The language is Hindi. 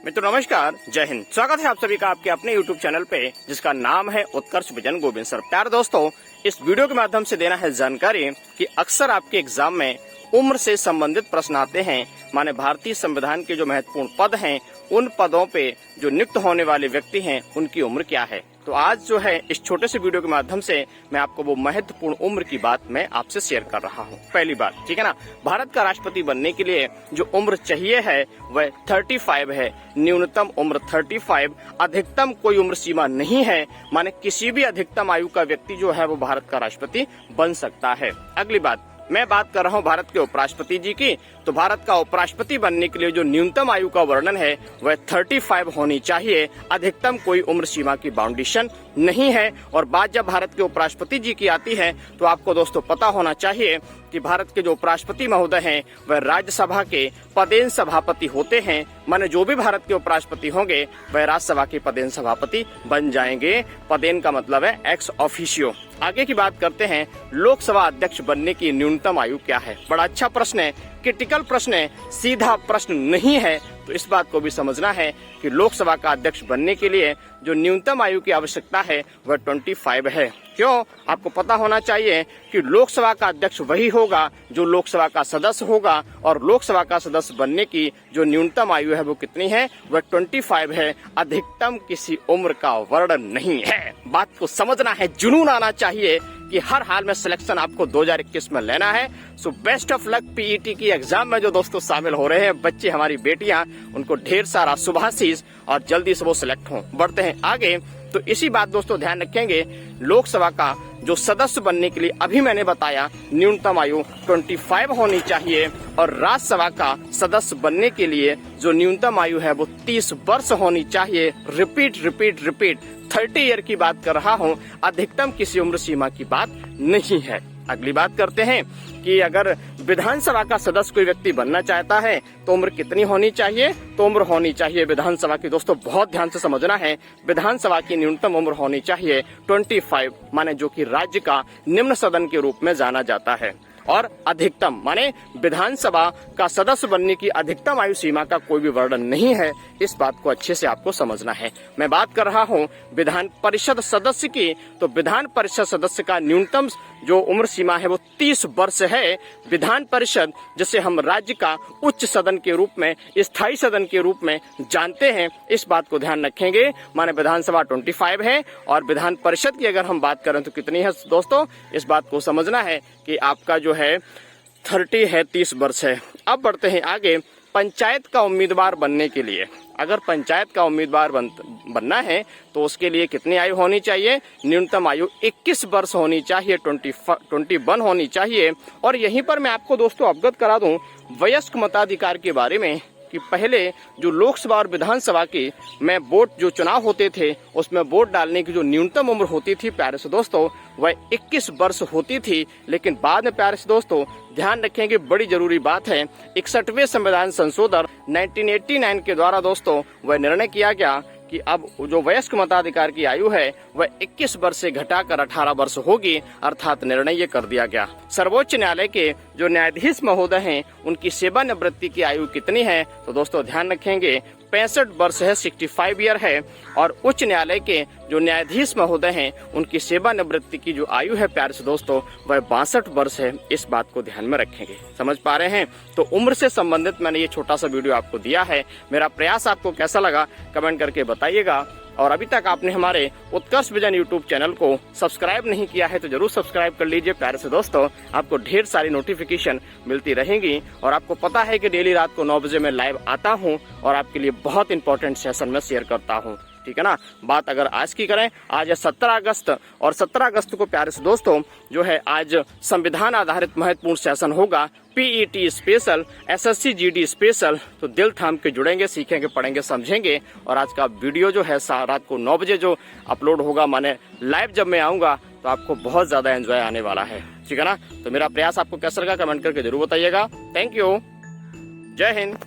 मित्रों नमस्कार, जय हिंद। स्वागत है आप सभी का आपके अपने YouTube चैनल पे जिसका नाम है उत्कर्ष विजन गोविंद सर। प्यारे दोस्तों, इस वीडियो के माध्यम से देना है जानकारी कि अक्सर आपके एग्जाम में उम्र से संबंधित प्रश्न आते हैं। माने भारतीय संविधान के जो महत्वपूर्ण पद हैं, उन पदों पे जो नियुक्त होने वाले व्यक्ति हैं, उनकी उम्र क्या है। तो आज जो है इस छोटे से वीडियो के माध्यम से मैं आपको वो महत्वपूर्ण उम्र की बात मैं आपसे शेयर कर रहा हूँ। पहली बात, ठीक है ना, भारत का राष्ट्रपति बनने के लिए जो उम्र चाहिए है वह 35 है। न्यूनतम उम्र 35, अधिकतम कोई उम्र सीमा नहीं है। माने किसी भी अधिकतम आयु का व्यक्ति जो है वो भारत का राष्ट्रपति बन सकता है। अगली बात, मैं बात कर रहा हूँ भारत के उपराष्ट्रपति जी की। तो भारत का उपराष्ट्रपति बनने के लिए जो न्यूनतम आयु का वर्णन है वह 35 होनी चाहिए। अधिकतम कोई उम्र सीमा की बाउंडेशन नहीं है। और बात जब भारत के उपराष्ट्रपति जी की आती है तो आपको दोस्तों पता होना चाहिए कि भारत के जो उपराष्ट्रपति महोदय हैं वह राज्यसभा के पदेन सभापति होते हैं। माने जो भी भारत के उपराष्ट्रपति होंगे वह राज्यसभा के पदेन सभापति बन जाएंगे। पदेन का मतलब है एक्स ऑफिशियो। आगे की बात करते हैं, लोकसभा अध्यक्ष बनने की न्यूनतम आयु क्या है। बड़ा अच्छा प्रश्न है, क्रिटिकल प्रश्न है, सीधा प्रश्न नहीं है। तो इस बात को भी समझना है कि लोकसभा का अध्यक्ष बनने के लिए जो न्यूनतम आयु की आवश्यकता है वह 25 है। क्यों? आपको पता होना चाहिए कि लोकसभा का अध्यक्ष वही होगा जो लोकसभा का सदस्य होगा, और लोकसभा का सदस्य बनने की जो न्यूनतम आयु है वो कितनी है, वह 25 है। अधिकतम किसी उम्र का वर्णन नहीं है। बात को समझना है, जुनून आना चाहिए कि हर हाल में सिलेक्शन आपको 2021 में लेना है। So best of luck PET की एग्जाम में जो दोस्तों शामिल हो रहे हैं, बच्चे हमारी बेटियां, उनको ढेर सारा शुभाशीष और जल्दी से वो सिलेक्ट हों। बढ़ते हैं आगे। तो इसी बात दोस्तों ध्यान रखेंगे, लोकसभा का जो सदस्य बनने के लिए अभी मैंने बताया न्यूनतम आयु 25 होनी चाहिए, और राज्यसभा का सदस्य बनने के लिए जो न्यूनतम आयु है वो 30 वर्ष होनी चाहिए। रिपीट 30 ईयर की बात कर रहा हूँ, अधिकतम किसी उम्र सीमा की बात नहीं है। अगली बात करते हैं कि अगर विधानसभा का सदस्य कोई व्यक्ति बनना चाहता है तो उम्र कितनी होनी चाहिए। तो उम्र होनी चाहिए विधानसभा की, दोस्तों बहुत ध्यान से समझना है, विधानसभा की न्यूनतम उम्र होनी चाहिए 25, माने जो कि राज्य का निम्न सदन के रूप में जाना जाता है। और अधिकतम माने विधानसभा का सदस्य बनने की अधिकतम आयु सीमा का कोई भी वर्णन नहीं है। इस बात को अच्छे से आपको समझना है। मैं बात कर रहा हूँ विधान परिषद सदस्य की। तो विधान परिषद सदस्य का न्यूनतम जो उम्र सीमा है वो 30 वर्ष है। विधान परिषद जिसे हम राज्य का उच्च सदन के रूप में, स्थायी सदन के रूप में जानते हैं, इस बात को ध्यान रखेंगे। माने विधानसभा 25 है और विधान परिषद की अगर हम बात करें तो कितनी है दोस्तों, इस बात को समझना है कि आपका जो है 30 वर्ष है। अब बढ़ते हैं आगे। पंचायत का उम्मीदवार बनने के लिए, अगर पंचायत का उम्मीदवार बनना है तो उसके लिए कितनी आयु होनी चाहिए। न्यूनतम आयु 21 वर्ष होनी चाहिए, 21 होनी चाहिए। और यहीं पर मैं आपको दोस्तों अवगत करा दूं वयस्क मताधिकार के बारे में कि पहले जो लोकसभा और विधानसभा की में वोट जो चुनाव होते थे उसमें वोट डालने की जो न्यूनतम उम्र होती थी प्यारे से दोस्तों वह 21 वर्ष होती थी। लेकिन बाद में प्यारे से दोस्तों ध्यान रखेंगे, बड़ी जरूरी बात है, 61वें संविधान संशोधन 1989 के द्वारा दोस्तों वह निर्णय किया गया कि अब जो वयस्क मताधिकार की आयु है वह 21 वर्ष से घटाकर 18 वर्ष होगी। अर्थात निर्णय ये कर दिया गया। सर्वोच्च न्यायालय के जो न्यायाधीश महोदय हैं उनकी सेवानिवृत्ति की आयु कितनी है, तो दोस्तों ध्यान रखेंगे 65 वर्ष है, 65 ईयर है। और उच्च न्यायालय के जो न्यायाधीश महोदय हैं उनकी सेवानिवृत्ति की जो आयु है प्यारे से दोस्तों वह 62 वर्ष है। इस बात को ध्यान में रखेंगे। समझ पा रहे हैं? तो उम्र से संबंधित मैंने ये छोटा सा वीडियो आपको दिया है। मेरा प्रयास आपको कैसा लगा कमेंट करके बताइएगा। और अभी तक आपने हमारे उत्कर्ष विजन यूट्यूब चैनल को सब्सक्राइब नहीं किया है तो जरूर सब्सक्राइब कर लीजिए प्यारे से दोस्तों। आपको ढेर सारी नोटिफिकेशन मिलती रहेंगी। और आपको पता है कि डेली रात को 9 बजे मैं लाइव आता हूं और आपके लिए बहुत इंपॉर्टेंट सेशन में शेयर करता हूं। ठीक है ना। बात अगर आज की करें, आज है 17 अगस्त और 17 अगस्त को प्यारे से दोस्तों जो है आज संविधान आधारित महत्वपूर्ण सेशन होगा, PET special, SSC GD special. तो दिल थाम के जुड़ेंगे, सीखेंगे, पढ़ेंगे, समझेंगे। और आज का वीडियो जो है रात को 9 बजे जो अपलोड होगा, माने लाइव जब मैं आऊंगा तो आपको बहुत ज्यादा एंजॉय आने वाला है। ठीक है ना। तो मेरा प्रयास आपको कैसा लगा कमेंट करके जरूर बताइएगा। Thank you. जय हिंद।